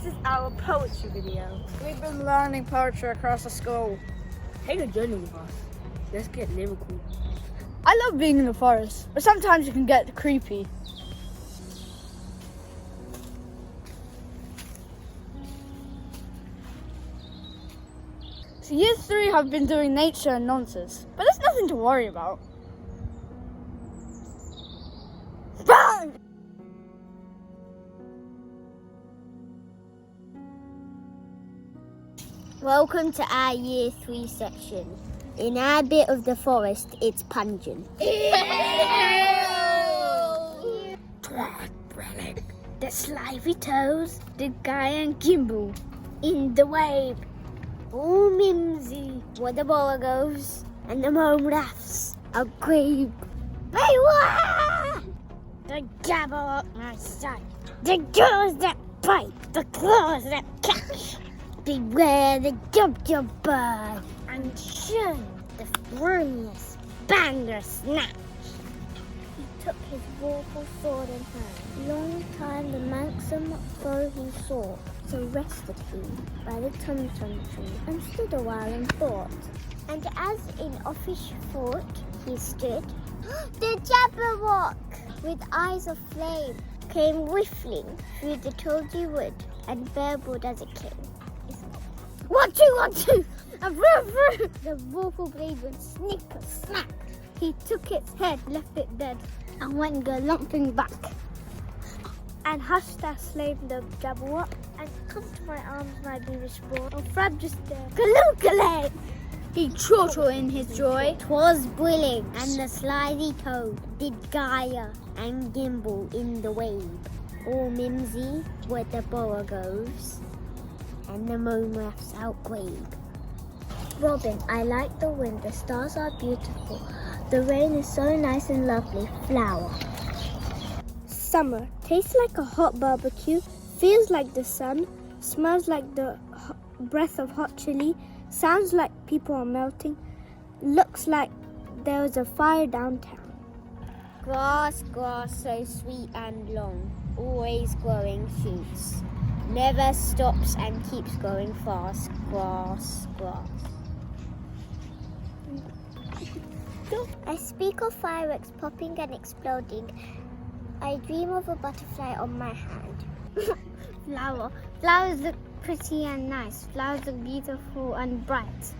This is our poetry video. We've been learning poetry across the school. Take a journey with us. Let's get lyrical. I love being in the forest, but sometimes it can get creepy. So year 3 have been doing nature and nonsense, but there's nothing to worry about. Bang! Welcome to our year 3 section. In our bit of the forest, it's pungent. The slimy toes, the guy and gimbal in the wave. Oh, mimsy, where the ball goes, and the mome laughs a grape. The gabble up my sight, the jaws that bite, the claws that catch. Beware the jump bird, And shun the frumious banger snatch. He took his vorpal sword in hand. Long time the manxome foe he sought, so rested he by the tum-tum tree, and stood a while in thought. And as in offish thought he stood, the Jabberwock, with eyes of flame, came whiffling through the tulgey wood, and burbled as it came. 1, 2, 1, 2! The vorpal blade went snip, snap. He took its head, left it dead, and went galumphing back. And hushed that slave the Jabberwock, and come to my arms, my beavish boy. Oh, Frab just there. Galoo-galay! He chortled in his joy. 'Twas brilling, and the slithy toad did gyre and gimble in the wave. All mimsy where the boa goes, and the mome laughs out grave. Robin, I like the wind, the stars are beautiful, the rain is so nice and lovely. Flower. Summer tastes like a hot barbecue, feels like the sun, smells like the breath of hot chili, sounds like people are melting, looks like there is a fire downtown. Grass, grass so sweet and long, always growing shoots, never stops and keeps growing fast. Grass, grass. I speak of fireworks popping and exploding. I dream of a butterfly on my hand. Flower. Flowers look pretty and nice. Flowers look beautiful and bright.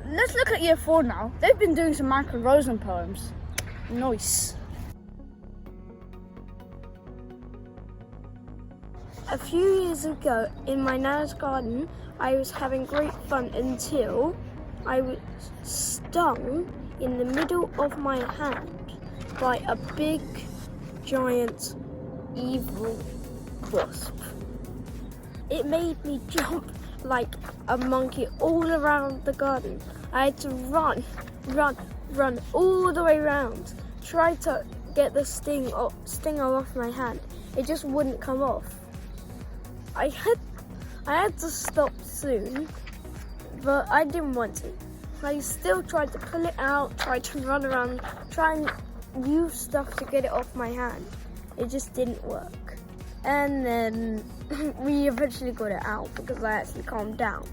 Let's look at year 4 now. They've been doing some Michael Rosen poems. Nice. A few years ago in my nana's garden, I was having great fun until I was stung in the middle of my hand by a big, giant, evil wasp. It made me jump like a monkey all around the garden. I had to run all the way around. Tried to get the stinger off my hand. It just wouldn't come off. I had to stop soon, but I didn't want to. I still tried to pull it out, tried to run around, try and use stuff to get it off my hand. It just didn't work. And then we eventually got it out because I actually calmed down.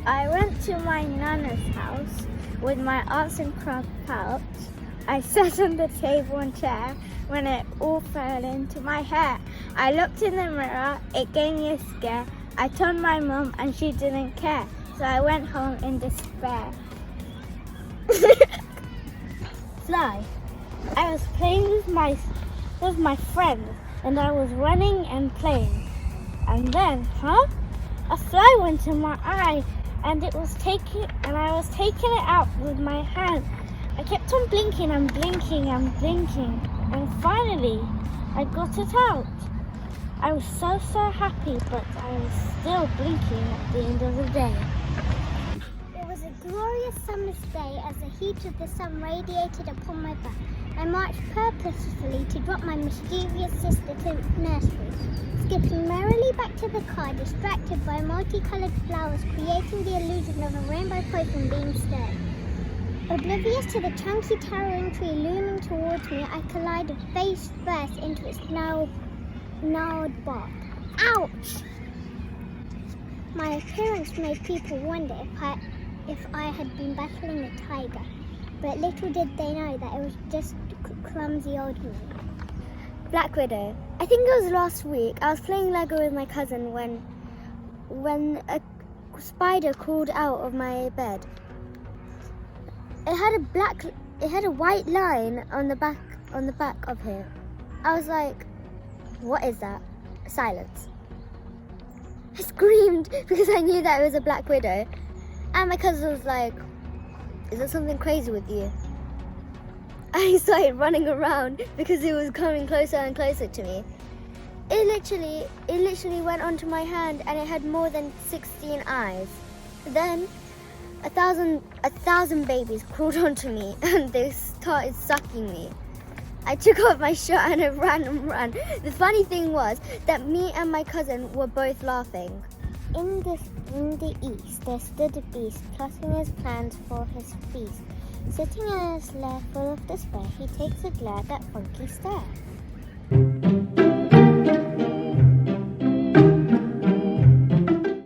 I went to my nana's house with my arts and crafts pouch. I sat on the table and chair when it all fell into my hair. I looked in the mirror, it gave me a scare. I told my mum and she didn't care, so I went home in despair. Fly. I was playing with my friend, and I was running and playing. And then, a fly went in my eye, and I was taking it out with my hand. I kept on blinking and blinking and blinking, and finally, I got it out. I was so happy, but I was still blinking at the end of the day. It was a glorious summer's day as the heat of the sun radiated upon my back. I marched purposefully to drop my mischievous sister to nursery, skipping merrily back to the car, distracted by multicolored flowers, creating the illusion of a rainbow potion being stirred. Oblivious to the chunky towering tree looming towards me, I collided face first into its gnarled bark. Ouch! My appearance made people wonder if I had been battling a tiger, but little did they know that it was just clumsy old me. Black Widow. I think it was last week. I was playing Lego with my cousin when a spider crawled out of my bed. It had a white line on the back of it. I was like, what is that? Silence. I screamed because I knew that it was a Black Widow. And my cousin was like, is there something crazy with you? I started running around because it was coming closer and closer to me. It literally went onto my hand and it had more than 16 eyes. Then a thousand babies crawled onto me and they started sucking me. I took off my shirt and I ran and ran. The funny thing was that me and my cousin were both laughing. In the east, there stood a beast, plotting his plans for his feast. Sitting in his lair full of despair, he takes a glad at funky stare.